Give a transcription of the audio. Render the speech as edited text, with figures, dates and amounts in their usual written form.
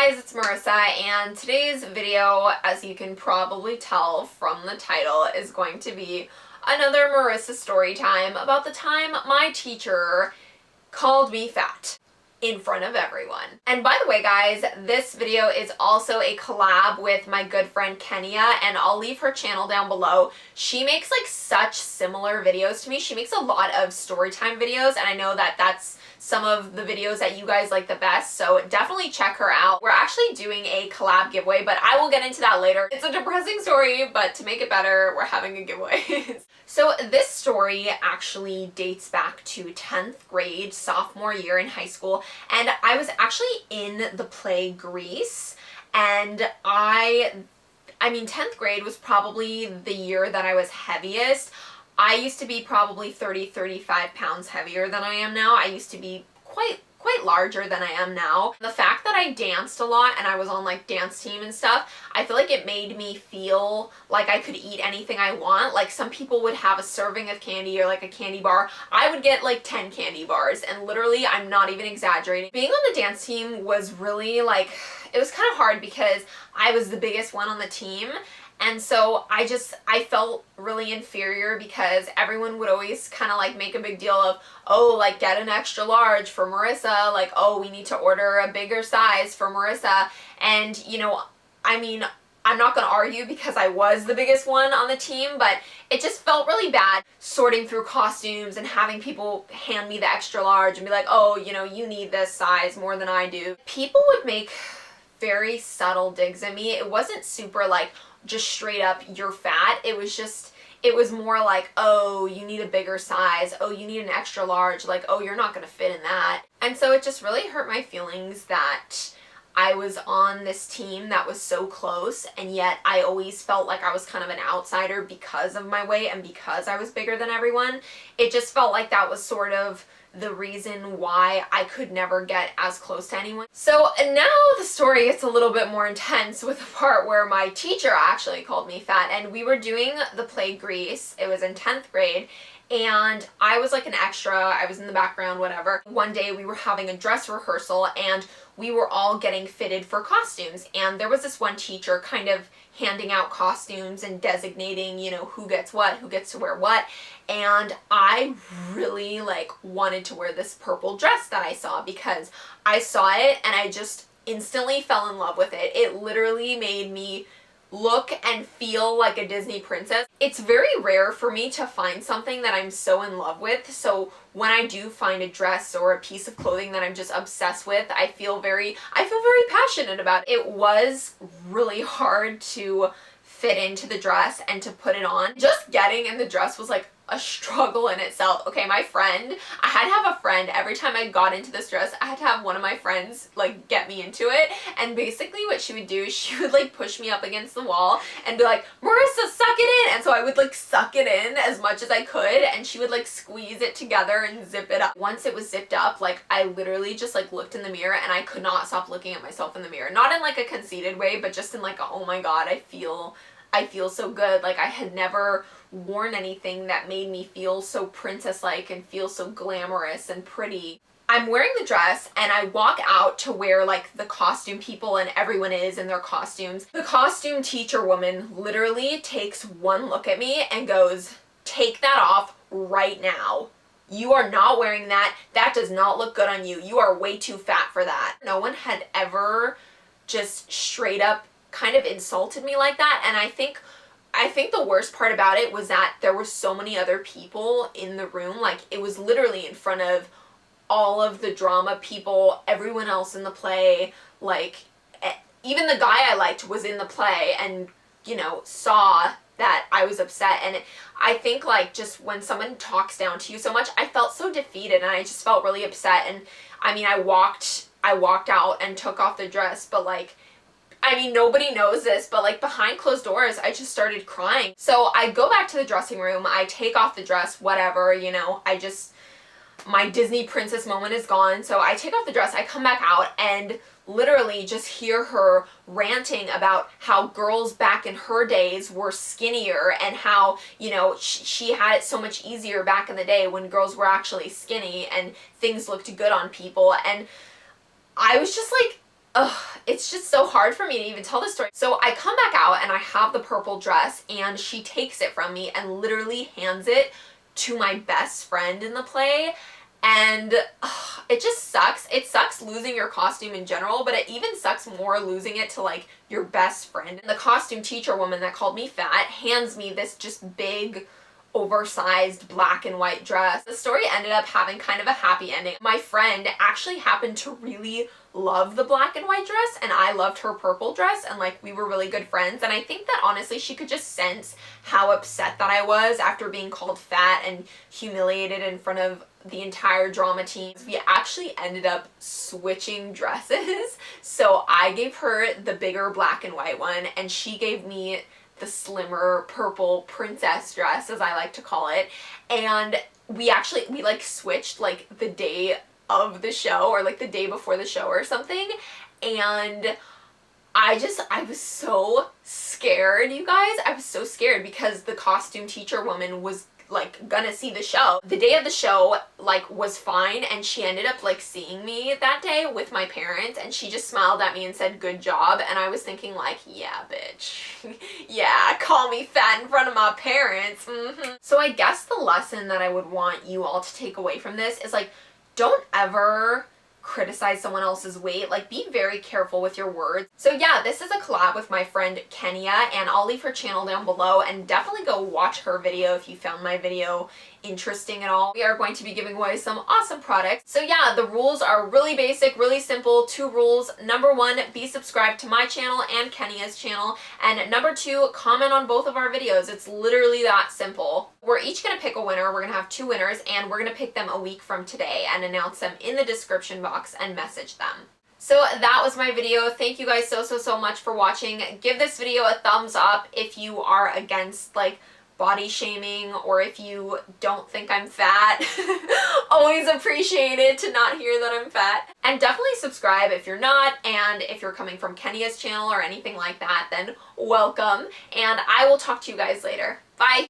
guys, it's Marissa, and today's video, as you can probably tell from the title, is going to be another Marissa story time about the time my teacher called me fat in front of everyone. And by the way, guys, this video is also a collab with my good friend Kenya, and I'll leave her channel down below. She makes like such similar videos to me. She makes a lot of storytime videos, and I know that that's some of the videos that you guys like the best, so definitely check her out. We're actually doing a collab giveaway, but I will get into that later. It's a depressing story, but to make it better, we're having a giveaway. So this story actually dates back to 10th grade, sophomore year in high school, and I was actually in the play Grease, and I mean 10th grade was probably the year that I was heaviest. I used to be probably 35 pounds heavier than I am now. I used to be quite larger than I am now. The fact that I danced a lot and I was on like dance team and stuff, I feel like it made me feel like I could eat anything I want. Like some people would have a serving of candy or like a candy bar. I would get like 10 candy bars, and literally, I'm not even exaggerating. Being on the dance team was really like, it was kind of hard because I was the biggest one on the team. And so I felt really inferior because everyone would always kind of like make a big deal of, oh, like get an extra large for Marissa, like, oh, we need to order a bigger size for Marissa. And, you know, I mean, I'm not going to argue because I was the biggest one on the team, but it just felt really bad sorting through costumes and having people hand me the extra large and be like, oh, you know, you need this size more than I do. People would make very subtle digs at me. It wasn't super like, just straight up, you're fat. It was more like, oh, you need a bigger size. Oh, you need an extra large. Like, oh, you're not gonna fit in that. And so it just really hurt my feelings that I was on this team that was so close, and yet I always felt like I was kind of an outsider because of my weight and because I was bigger than everyone. It just felt like that was sort of the reason why I could never get as close to anyone. So now the story gets a little bit more intense with the part where my teacher actually called me fat, and we were doing the play Grease. It was in 10th grade, and I was like an extra. I was in the background, whatever. One day we were having a dress rehearsal and we were all getting fitted for costumes, and there was this one teacher kind of handing out costumes and designating, you know, who gets what, who gets to wear what. And I really like wanted to wear this purple dress that I saw because I saw it and I just instantly fell in love with it. It literally made me look and feel like a Disney princess. It's very rare for me to find something that I'm so in love with. So when I do find a dress or a piece of clothing that I'm just obsessed with, I feel very passionate about it. It was really hard to fit into the dress and to put it on. Just getting in the dress was like a struggle in itself. Okay, I had to have a friend. Every time I got into this dress, I had to have one of my friends like get me into it. And basically what she would do is she would like push me up against the wall and be like, Marissa, suck it in. And so I would like suck it in as much as I could, and she would like squeeze it together and zip it up. Once it was zipped up, like I literally just like looked in the mirror and I could not stop looking at myself in the mirror. Not in like a conceited way, but just in like a, oh my god, I feel so good. Like I had never worn anything that made me feel so princess-like and feel so glamorous and pretty. I'm wearing the dress and I walk out to where like the costume people and everyone is in their costumes. The costume teacher woman literally takes one look at me and goes, take that off right now. You are not wearing that. That does not look good on you. You are way too fat for that. No one had ever just straight up kind of insulted me like that, and I think the worst part about it was that there were so many other people in the room. Like it was literally in front of all of the drama people, everyone else in the play, like even the guy I liked was in the play and, you know, saw that I was upset. And I think like just when someone talks down to you so much, I felt so defeated and I just felt really upset. And I mean, I walked out and took off the dress, but like, I mean, nobody knows this, but like behind closed doors, I just started crying. So I go back to the dressing room, I take off the dress, whatever, you know, my Disney princess moment is gone. So I take off the dress, I come back out and literally just hear her ranting about how girls back in her days were skinnier and how, you know, she had it so much easier back in the day when girls were actually skinny and things looked good on people. And I was just like, it's just so hard for me to even tell this story. So I come back out and I have the purple dress and she takes it from me and literally hands it to my best friend in the play. And it just sucks. It sucks losing your costume in general, but it even sucks more losing it to like your best friend. And the costume teacher woman that called me fat hands me this just big, oversized black and white dress. The story ended up having kind of a happy ending. My friend actually happened to really love the black and white dress and I loved her purple dress, and like we were really good friends, and I think that honestly she could just sense how upset that I was after being called fat and humiliated in front of the entire drama team. We actually ended up switching dresses. So I gave her the bigger black and white one and she gave me the slimmer purple princess dress, as I like to call it. And we like switched like the day of the show, or like the day before the show or something. And I was so scared, you guys. I was so scared because the costume teacher woman was like gonna see the show. The day of the show like was fine, and she ended up like seeing me that day with my parents, and she just smiled at me and said good job, and I was thinking like, yeah bitch, yeah, call me fat in front of my parents. So I guess the lesson that I would want you all to take away from this is like, don't ever criticize someone else's weight. Like, be very careful with your words. So yeah, this is a collab with my friend Kenya, and I'll leave her channel down below, and definitely go watch her video if you found my video interesting at all. We are going to be giving away some awesome products. So yeah, the rules are really basic, really simple. 2 rules. Number 1, be subscribed to my channel and Kennia's channel. And number 2, comment on both of our videos. It's literally that simple. We're each going to pick a winner. We're going to have 2 winners, and we're going to pick them a week from today and announce them in the description box and message them. So that was my video. Thank you guys so much for watching. Give this video a thumbs up if you are against like body shaming, or if you don't think I'm fat. Always appreciate it to not hear that I'm fat. And definitely subscribe if you're not, and if you're coming from Kennia's channel or anything like that, then welcome, and I will talk to you guys later. Bye!